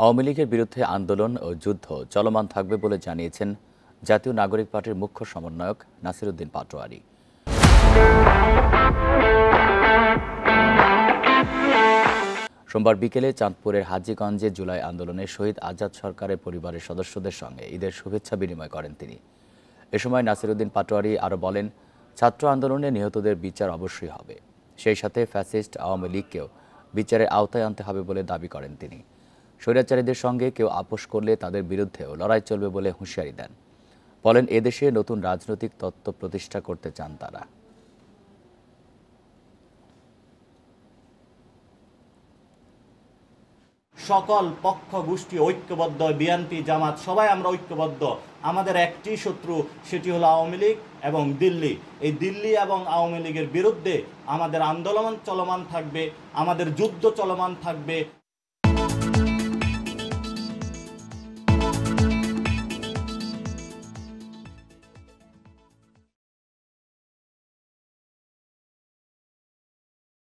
আওয়ামী লীগের বিরুদ্ধে আন্দোলন ও যুদ্ধ চলমান থাকবে বলে জানিয়েছেন জাতীয় নাগরিক পার্টির মুখ্য সমন্বয়ক নাসিরউদ্দিন পাটোয়ারী। সোমবার বিকেলে চাঁদপুরের হাজীগঞ্জে জুলাই আন্দোলনে শহীদ আজাদ সরকারের পরিবারের সদস্যদের সঙ্গে ঈদের শুভেচ্ছা বিনিময় করেন তিনি। এ সময় নাসিরউদ্দিন পাটোয়ারী আরও বলেন, ছাত্র আন্দোলনে নিহতদের বিচার অবশ্যই হবে, সেই সাথে ফ্যাসিস্ট আওয়ামী লীগকেও বিচারের আওতায় আনতে হবে বলে দাবি করেন তিনি। স্বৈরাচারীদের সঙ্গে কেউ আপোষ করলে তাদের বিরুদ্ধেও লড়াই চলবে বলে হুঁশিয়ারি দেন। বলেন, এদেশে নতুন রাজনৈতিক তত্ত্ব প্রতিষ্ঠা করতে চান তারা। সকল পক্ষ গোষ্ঠী ঐক্যবদ্ধ, বিএনপি জামাত সবাই আমরা ঐক্যবদ্ধ। আমাদের একটি শত্রু, সেটি হলো আওয়ামী লীগ এবং দিল্লি। এই দিল্লি এবং আওয়ামী লীগের বিরুদ্ধে আমাদের আন্দোলন চলমান থাকবে, আমাদের যুদ্ধ চলমান থাকবে।